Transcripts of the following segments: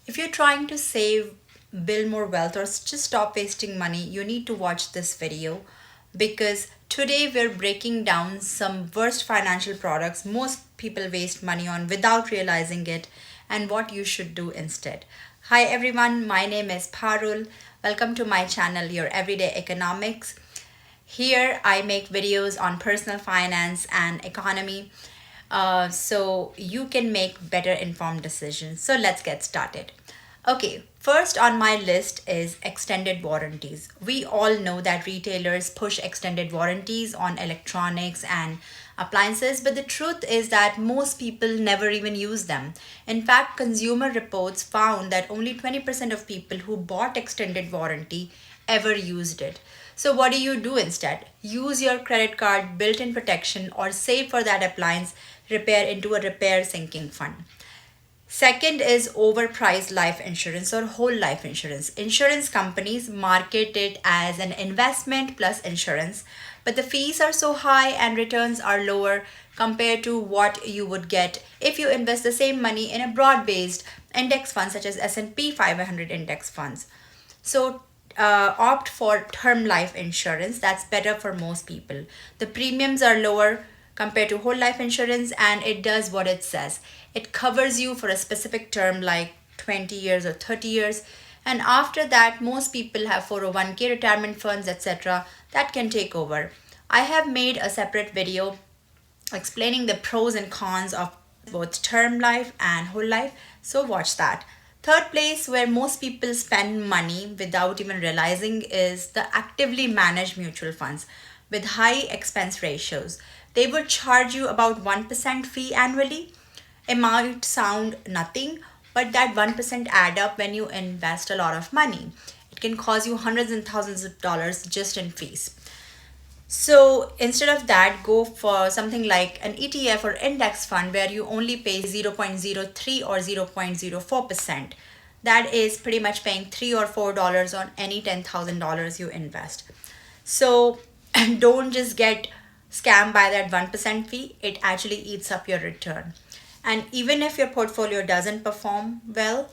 If you're trying to save, build more wealth, or just stop wasting money, you need to watch this video because today we're breaking down some worst financial products most people waste money on without realizing it and what you should do instead. Hi everyone, my name is Parul. Welcome to my channel, Your Everyday Economics. Here I make videos on personal finance and economy so you can make better informed decisions. So let's get started. Okay, first on my list is extended warranties. We all know that retailers push extended warranties on electronics and appliances, but the truth is that most people never even use them. In fact, consumer reports found that only 20% of people who bought extended warranty ever used it. So, what do you do instead? Use your credit card built in protection or save for that appliance repair into a repair sinking fund. Second is overpriced life insurance or whole life insurance. Insurance companies market it as an investment plus insurance, but the fees are so high and returns are lower compared to what you would get if you invest the same money in a broad-based index fund such as S&P 500 index funds. So opt for term life insurance. That's better for most people. The premiums are lower compared to whole life insurance and it does what it says. It covers you for a specific term like 20 years or 30 years. And after that, most people have 401k retirement funds, etc. that can take over. I have made a separate video explaining the pros and cons of both term life and whole life. So watch that. Third place where most people spend money without even realizing is the actively managed mutual funds with high expense ratios. They would charge you about 1% fee annually. It might sound nothing, but that 1% add up when you invest a lot of money. It can cost you hundreds and thousands of dollars just in fees. So instead of that, go for something like an ETF or index fund where you only pay 0.03 or 0.04%. That is pretty much paying $3 or $4 on any $10,000 you invest. So don't just get scammed by that 1% fee. It actually eats up your return. And even if your portfolio doesn't perform well,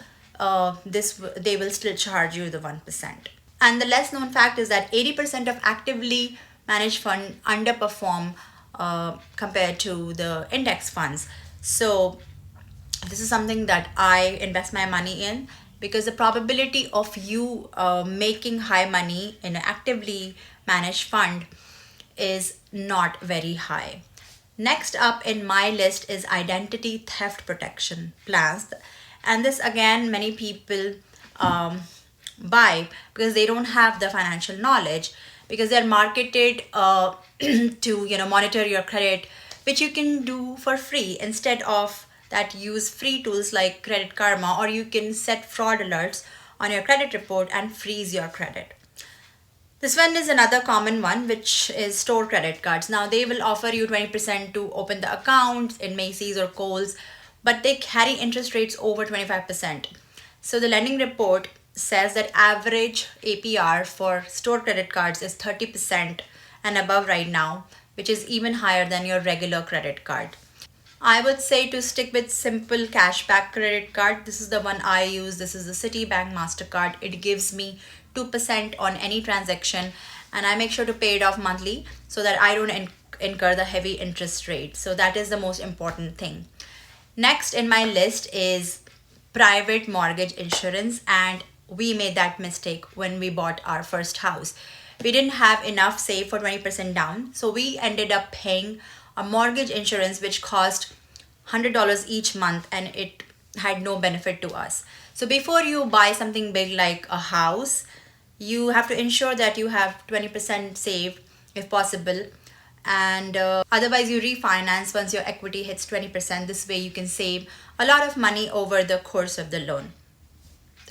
they will still charge you the 1%. And the less known fact is that 80% of actively managed fund underperform compared to the index funds. So this is something that I invest my money in because the probability of you making high money in an actively managed fund is not very high. Next up in my list is identity theft protection plans. And this again, many people buy because they don't have the financial knowledge because they're marketed to monitor your credit, which you can do for free instead of that. Use free tools like Credit Karma, or you can set fraud alerts on your credit report and freeze your credit. This one is another common one, which is store credit cards. Now they will offer you 20% to open the account in Macy's or Kohl's, but they carry interest rates over 25%. So the lending report says that average APR for store credit cards is 30% and above right now, which is even higher than your regular credit card. I would say to stick with simple cashback credit card. This is the one I use. This is the Citibank MasterCard. It gives me 2% on any transaction and I make sure to pay it off monthly so that I don't incur the heavy interest rate. So that is the most important thing. Next in my list is private mortgage insurance, and we made that mistake when we bought our first house. We didn't have enough save for 20% down, so we ended up paying a mortgage insurance which cost $100 each month and it had no benefit to us. So before you buy something big like a house, you have to ensure that you have 20% saved if possible, and otherwise you refinance once your equity hits 20%. This way you can save a lot of money over the course of the loan.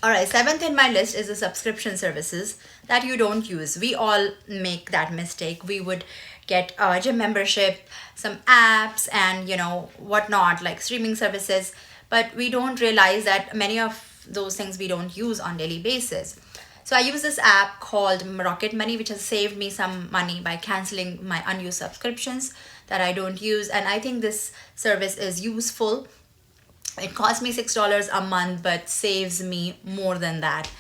All right, seventh in my list is the subscription services that you don't use. We all make that mistake. We would get a gym membership, some apps, and whatnot like streaming services, but we don't realize that many of those things we don't use on daily basis. So I use this app called Rocket Money, which has saved me some money by canceling my unused subscriptions that I don't use. And I think this service is useful It costs me $6 a month, but saves me more than that.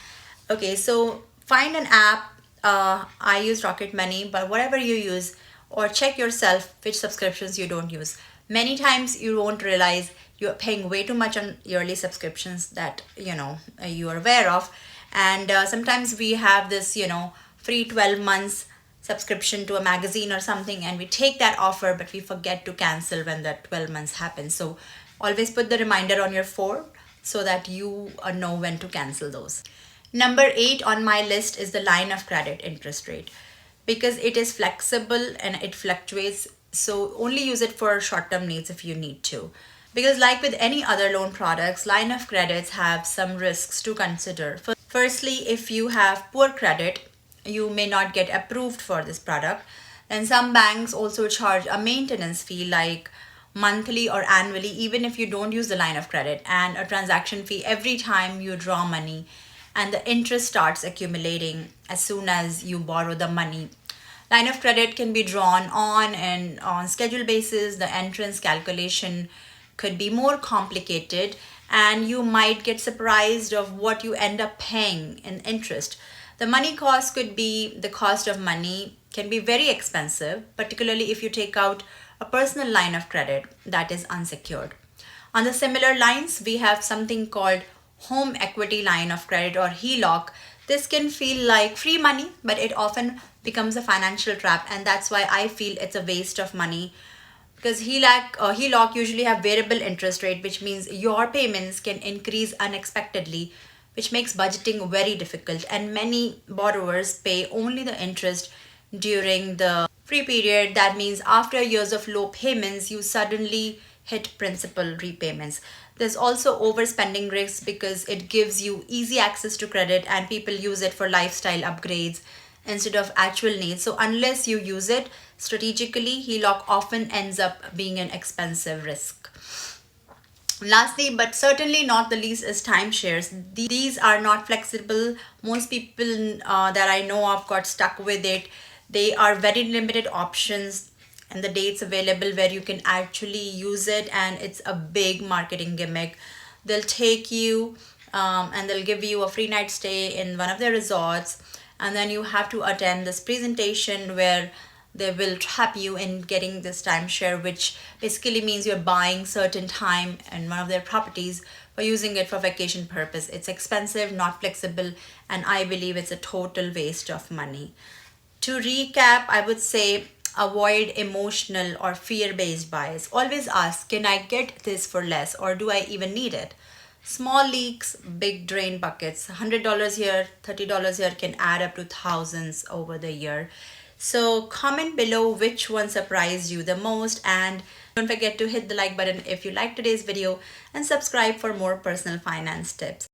Okay, so find an app. I use Rocket Money, but whatever you use, or check yourself which subscriptions you don't use. Many times you won't realize you're paying way too much on yearly subscriptions that you are aware of, and sometimes we have this free 12 months subscription to a magazine or something, and we take that offer but we forget to cancel when that 12 months happens. So always put the reminder on your phone so that you know when to cancel those. Number 8 on my list is the line of credit interest rate, because it is flexible and it fluctuates. So only use it for short-term needs if you need to. Because like with any other loan products, line of credits have some risks to consider. Firstly, if you have poor credit, you may not get approved for this product. And some banks also charge a maintenance fee, like monthly or annually, even if you don't use the line of credit, and a transaction fee every time you draw money, and the interest starts accumulating as soon as you borrow the money. Line of credit can be drawn on and on schedule basis. The entrance calculation could be more complicated, and you might get surprised of what you end up paying in interest. The money cost could be the cost of money can be very expensive, particularly if you take out a personal line of credit that is unsecured. On the similar lines, we have something called home equity line of credit, or HELOC. This can feel like free money, but it often becomes a financial trap, and that's why I feel it's a waste of money. Because HELOC usually have variable interest rate, which means your payments can increase unexpectedly, which makes budgeting very difficult. And many borrowers pay only the interest during the free period. That means after years of low payments, you suddenly hit principal repayments. There's also overspending risk, because it gives you easy access to credit and people use it for lifestyle upgrades instead of actual needs. So unless you use it strategically, HELOC often ends up being an expensive risk. Lastly, but certainly not the least, is timeshares. These are not flexible. Most people that I know of got stuck with it. They are very limited options and the dates available where you can actually use it, and it's a big marketing gimmick. They'll take you and they'll give you a free night stay in one of their resorts, and then you have to attend this presentation where they will trap you in getting this timeshare, which basically means you're buying certain time in one of their properties for using it for vacation purpose. It's expensive, not flexible, and I believe it's a total waste of money. To recap, I would say avoid emotional or fear-based bias. Always ask, can I get this for less, or do I even need it? Small leaks, big drain buckets. $100 here, $30 here can add up to thousands over the year. So comment below which one surprised you the most, and don't forget to hit the like button if you liked today's video, and subscribe for more personal finance tips.